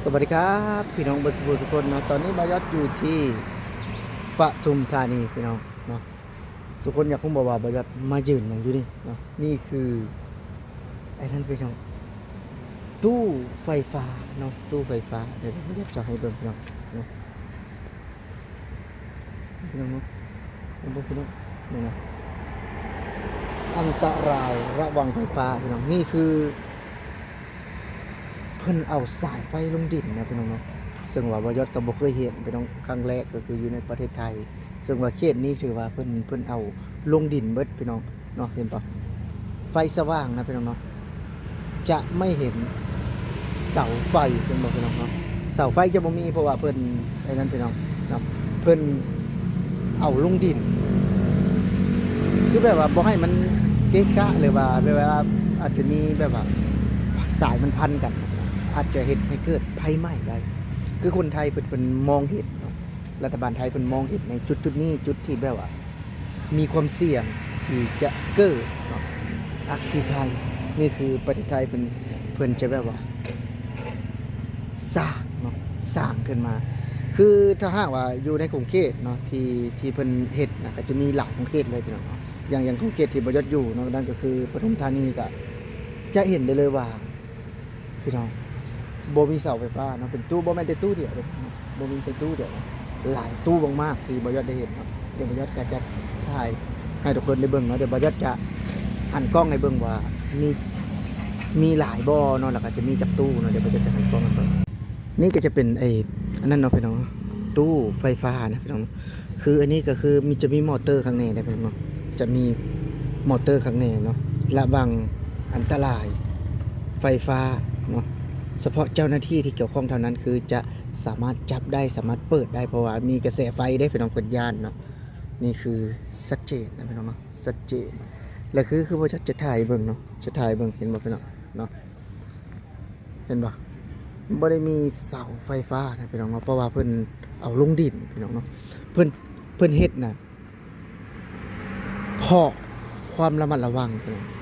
สวัสดีครับพี่น้องบัสบูสุคนเนาะตอนนี้บายอดอยู่ที่ปทุมธานีพี่น้องเนาะทุกคนอยากคงบอกว่าบายอดมายืนอย่างอยู่นี่เนาะนี่คือไอ้นั่นพี่น้องตู้ไฟฟ้าเนาะตู้ไฟฟ้าเดี๋ยวบายอดจะให้เบิ่งพี่น้องเนาะพี่น้องเนาะพี่น้องนี่นะอันตรายระวังไฟฟ้าพี่น้องนี่คือเพิ่นเอาสายไฟลงดินนะพี่น้องเนาะซึ่งว่าบยศก็บ่เคยเห็นพี่น้องครั้งแรกก็คืออยู่ในประเทศไทยซึ่งว่าเขตนี้ถือว่าเพิ่นเอาลงดินเบิดพี่น้องเนาะเห็นปะไฟสว่างนะพี่น้องเนาะจะไม่เห็นเสาไฟเป็นบ่พี่น้องเนาะเสาไฟจะบ่มีเพราะว่าเพิ่นไอ้นั้นพี่น้องเนาะเพิ่นเอาลงดินคือแบบว่าบ่ให้มันเกะกะหรือว่าแบบว่าอาจจะมีแบบว่าสายมันพันกันอาจจะเห็นให้เกิดภัยไหม้ได้คือคนไทยเป็นมองเห็นรัฐบาลไทยเป็นมองเห็นในจุดนี้จุดที่แบบว่ามีความเสี่ยงที่จะเกิดอัคคีภัยนี่คือประเทศไทยเป็นเพิ่นจะแบบว่าสร้างเนาะสร้างขึ้นมาคือถ้าหากว่าอยู่ในกรุงเทพเนาะที่เพิ่นเฮ็ดนะก็จะมีหลายกรุงเทพเลยพี่น้องเนาะอย่างกรุงเทพที่บยศอยู่เนาะนั่นก็คือปทุมธานีก็จะเห็นได้เลยว่าพี่น้องบ่มีเสาไฟฟ้าเนาะเป็นตู้บ่แม่นแต่ตู้เดียวเด้บ่มีแต่ตู้เดียวหลายตู้มากๆที่บ่ยอดได้เห็นเนาะเดี๋ยวบ่ยอดก็จะถ่ายให้ทุกคนได้เบิ่งเนาะเดี๋ยวบ่ยอดจะหันกล้องให้เบิ่งว่ามีหลายบ่เนาะแล้วก็จะมีจักตู้เนาะเดี๋ยวบ่ยอดจะหันกล้องให้เบิ่งนี่ก็จะเป็นไอ้อันนั้นเนาะพี่น้องตู้ไฟฟ้านะพี่น้องคืออันนี้ก็คือจะมีมอเตอร์ข้างในนะพี่น้องจะมีมอเตอร์ข้างในเนาะระวังอันตรายไฟฟ้าเนาะเฉพาะเจ้าหน้าที่ที่เกี่ยวข้องเท่านั้นคือจะสามารถจับได้สามารถเปิดได้เพราะว่ามีกระแสไฟได้พี่น้องเปิดย่านเนาะนี่คือชัดเจนนะพี่น้องเนาะชัดเจนแล้วคือว่าจะถ่ายเบิ่งเนาะจะถ่ายเบิ่งเห็นบ่พี่น้องเนาะเห็นบ่บ่ได้มีเสาไฟฟ้านะพี่น้องเนาะเพราะว่าเพิ่นเอาลงดินพี่น้องเนาะเพิ่นเฮ็ดน่ะเพราะความระมัดระวัง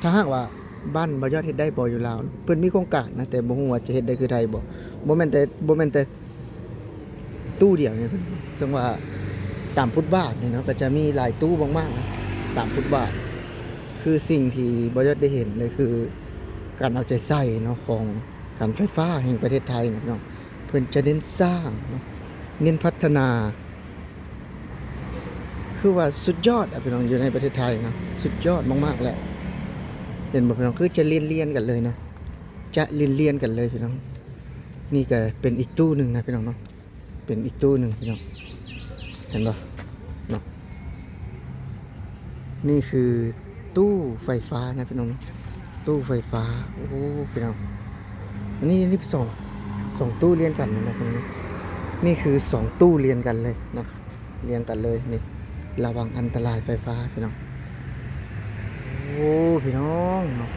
ถ้าหากว่าบ้านบ่ยอดเฮ็ดได้บ่อยู่ลาวเพิ่นมีโครงการนะแต่บ่ฮู้ว่าจะเฮ็ดได้คือไทยบ่แม่นแต่ตู้เดียวเนี่ยซึ่งว่าตามฟุตบาทเนี่ยเนาะก็จะมีหลายตู้มากๆนะตามฟุตบาทคือสิ่งที่บ่ยอดได้เห็นเลยคือการเอาใจใส่เนาะของการไฟฟ้าแห่งประเทศไทยเนาะเพิ่นจะเน้นสร้างเนาะเน้นพัฒนาคือว่าสุดยอดพี่น้องอยู่ในประเทศไทยนะสุดยอดมากๆแหละเห็นบ่พี่น้องคือจะเรียนกันเลยนะจะเรียนกันเลยพี่น้องนี่ก็เป็นอีกตู้หนึ่งนะพี่น้องเนาะเป็นอีกตู้หนึ่งพี่น้องเห็นป่ะเนาะนี่คือตู้ไฟฟ้านะพี่น้องตู้ไฟฟ้าโอ้โหพี่น้องอันนี้สองตู้เรียนกันนะพี่น้องนี่คือสองตู้เรียนกันเลยเนาะเรียนกันเลยนี่ระวังอันตรายไฟฟ้าพี่น้องโอ้พี่น้องเนาะ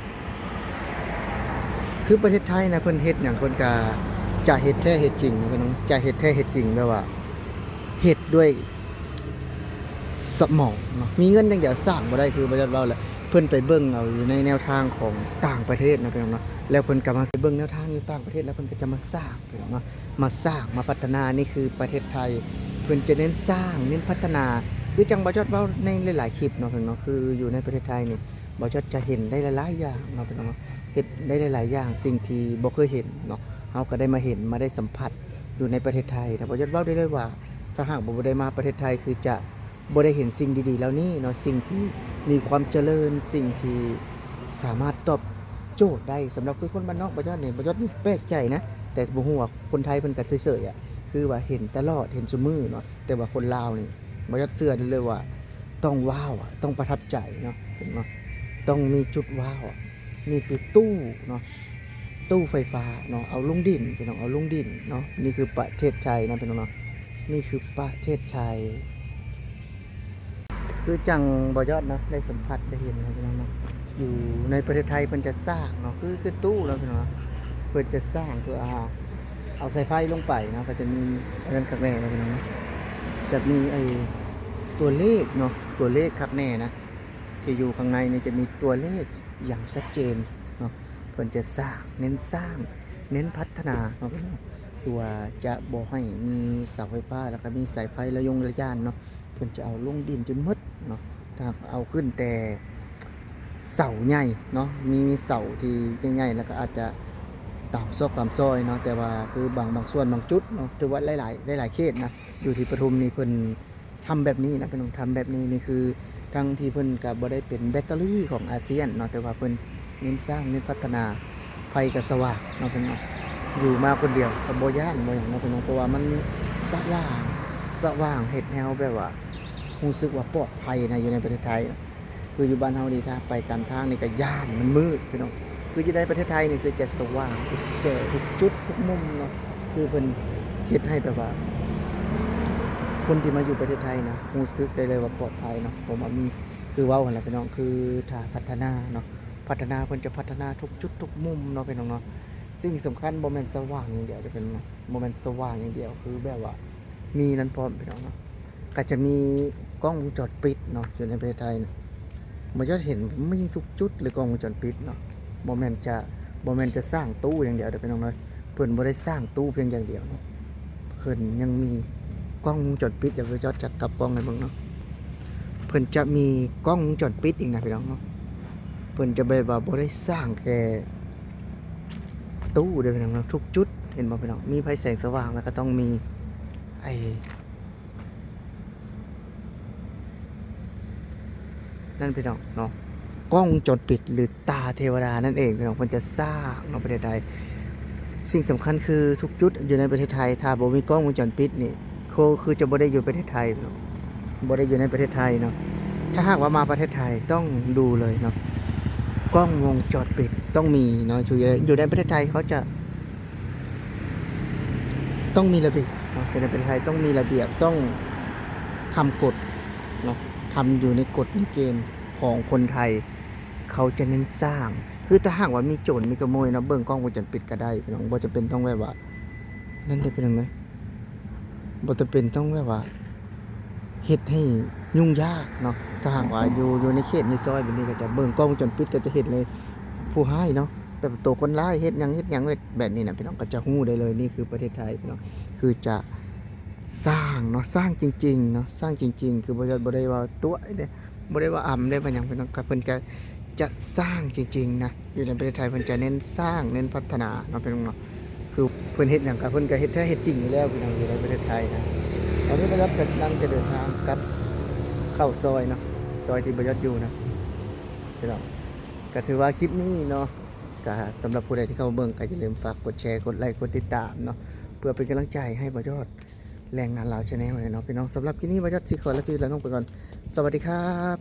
คือประเทศไทยนะเพิ่นเฮ็ดอย่างเพิ่นก็จะเฮ็ดแท้เฮ็ดจริงพี่น้องจะเฮ็ดแท้เฮ็ดจริงแบบว่าเฮ็ดด้วยสมองเนาะมีเงินอย่างเดียวสร้างบ่ได้คือบ่ได้เว้าแหละเพิ่นไปเบิ่งเอาอยู่ในแนวทางของต่างประเทศนะพี่น้องเนาะแล้วเพิ่นก็มาเบิ่งแนวทางอยู่ต่างประเทศแล้วเพิ่นก็จะมาสร้างพี่น้องเนาะมาสร้างมาพัฒนานี่คือประเทศไทยเพิ่นจะเน้นสร้างเน้นพัฒนาคือจังบ่จอดเว้าในหลายๆคลิปเนาะพี่น้องเนาะคืออยู่ในประเทศไทยนี่บ่จอดจะเห็นได้หลายๆอย่างเนาะพี่น้องเนาะเฮ็ดได้หลายๆอย่างสิ่งที่บ่เคยเห็นเนาะเฮาก็ได้มาเห็นมาได้สัมผัสอยู่ในประเทศไทยแต่บ่จอดเว้าได้เลยว่าถ้าหากบ่ได้มาประเทศไทยคือจะบ่ได้เห็นสิ่งดีๆแล้วนี่เนาะสิ่งที่มีความเจริญสิ่งที่สามารถตอบโจทย์ได้สำหรับคนบ้านนอกบ่ยอดนี่บ่ยอดแปลกใจนะแต่บ่ฮู้ว่าคนไทยเพิ่นก็เฉยๆอ่ะคือว่าเห็นตลอดเห็นซุมื้อเนาะแต่ว่าคนลาวนี่บ่ยอดเชื่อได้เลยว่าต้องว้าวต้องประทับใจเนาะเห็นบ่ต้องมีจุดว้าวนี่คือตู้เนาะตู้ไฟฟ้าเนาะเอาลงดินพี่น้องเอาลงดินเนาะนี่คือประเทศไทยนะพี่น้องเนาะนี่คือประเทศไทยคือจังบ่ยอดเนาะได้สัมผัสได้เห็นนะพี่น้องเนาะอยู่ในประเทศไทยเพิ่นจะสร้างเนาะคือตู้เนาะพี่น้องเนาะเพิ่นจะสร้างคือเอาสายไฟลงไปเนาะก็จะมีอันนั้นข้างในนะพี่น้องเนาะจะมีไอ้ตัวเลขเนาะตัวเลขข้างในนะที่อยู่ข้างในนี่จะมีตัวเลขอย่างชัดเจนเนาะเพิ่นจะสร้างเน้นพัฒนาเนาะพี่น้อง คือว่าจะบ่ให้มีเสาไฟฟ้าแล้วก็มีสายไฟระยงระยานเนาะเพิ่นจะเอาลงดินจนหมดเนาะถ้าเอาขึ้นแต่เสาใหญ่เนาะมีเสาที่ใหญ่ๆแล้วก็อาจจะตามซอกตามซอยเนาะแต่ว่าคือบางส่วนบางจุดเนาะถือว่าหลายเขตนะอยู่ที่ปทุมนี่เพิ่นทำแบบนี้นะเพิ่นทำแบบนี้นี่คือทั้งที่เพิ่นก็บ่ได้เป็นแบตเตอรี่ของอาเซียนเนาะแต่ว่าเพิ่นเน้นสร้างเน้นพัฒนาไฟก็สว่างเนาะเพิ่นเนาะ อยู่มาคนเดียวกับโบย่านโบอย่างนั้นเป็นเพราะว่ามันสว่างเห็ดแนวแบบว่ารู้สึกว่าปลอดภัยนะอยู่ในประเทศไทยนะคืออยู่บ้านเฮานี่ถ้าไปตามทางนี่ก็ย่านมันมืดพี่น้องคืออยู่ในประเทศไทยนี่คือจะสว่างทุกแจ้ทุกจุดทุกมุมเนาะคือเพิ่นเฮ็ดให้แบบว่าคนที่มาอยู่ประเทศไทยนะรู้สึกได้เลยว่าปลอดภัยเนาะผมว่ามีคือเว้าหั่นแหละพี่น้องคือถ้าพัฒนาเนาะพัฒนาเพิ่นจะพัฒนาทุกจุดทุกมุมเนาะพี่น้องเนาะ สิ่งสำคัญโมเมนต์สว่างอย่างเดียวจะเป็นโมเมนต์สว่างอย่างเดียวคือแบบว่ามีนั้นพร้อมพี่น้องเนาะก็จะมีกล้องวงจรปิดเนาะอยู่ในประเทศไทยนะมันจะเห็นมีทุกจุดเลยกล้องวงจรปิดเนาะโมเมนต์จะสร้างตู้อย่างเดียวเดี๋ยวพี่น้องเลยเพิ่นบ่ได้สร้างตู้เพียงอย่างเดียวเนาะเพิ่นยังมีกล้องวงจรปิดเดี๋ยวเราจะกลับกล้องให้เบิ่งเนาะเพิ่นจะมีกล้องวงจรปิดอีกนะพี่น้องเนาะเพิ่นจะแบบว่าบ่ได้สร้างแค่ ตู้เดี๋ยวพี่น้องทุกจุดเห็นบ่พี่น้องมีไฟแสงสว่างแล้วก็ต้องมีไอ้นั่นพี่น้องเนาะกล้องวงจรปิดหรือตาเทวดานั่นเองพี่น้องมันจะสร้างในประเทศไทยสิ่งสำคัญคือทุกจุดอยู่ในประเทศไทยถ้าบ่มีกล้องวงจรปิดนี่คือจะบ่ได้อยู่ประเทศไทยพี่น้องบ่ได้อยู่ในประเทศไทยเนาะถ้าหากว่ามาประเทศไทยต้องดูเลยเนาะกล้องวงจรปิดต้องมีเนาะอยู่ในประเทศไทยเขาจะ ต้องมีระเบียบเนาะเป็นประเทศไทยต้องมีระเบียบต้องทำกฎเนาะทำอยู่ในกฎในเกณฑ์ของคนไทยเขาจะเน้นสร้างคือถ้าหากว่ามีโจรมีขโมยนะเบิ่งกล้องวงจรปิดก็ได้พี่น้องบ่จะเป็นต้องแบบว่านั่นได้เป็นยังไงบ่จะเป็นต้องแบบว่าเฮ็ดให้ยุ่งยากเนาะถ้าหากว่าอยู่ในเขตในซอยแบบนี้ก็จะเบิ่งกล้องวงจรปิดก็จะเห็นเลยผู้ร้ายเนาะ แบบตัวคนร้ายเฮ็ดหยังแบบนี้นะพี่น้องก็จะฮู้ได้เลยนี่คือประเทศไทยพี่น้องคือจะสร้างเนาะสร้างจริงๆเนาะสร้างจริงๆคือบ่ได้ว่าตัวเด้บ่ได้ว่าได้ว่าหยังพี่น้องก็เพิ่นก็จะสร้างจริงๆนะอยู่ในประเทศไทยเพิ่นจะเน้นสร้างเน้นพัฒนาเนาะพี่น้องเนาะคือเพิ่นเฮ็ดหยังก็เพิ่นก็เฮ็ดแท้เฮ็ดจริงอยู่แล้วพี่น้องอยู่ในประเทศไทยนะตอนนี้บ่ยอดกำลังจะเดินทางกลับเข้าซอยเนาะซอยที่บ่ยอดอยู่นะพี่น้องก็ถือว่าคลิปนี้เนาะ ก็สำหรับผู้ใดที่เข้ามาเบิ่งก็อย่าลืมฝากกดแชร์กดไลค์กดติดตามเนาะเพื่อเป็นกำลังใจให้บ่ยอดแรงงานลาวชาแนลเลยเนาะพี่น้องสำหรับที่นี้บ่ยอดสิขอลาพี่และน้องไปก่อนสวัสดีครับ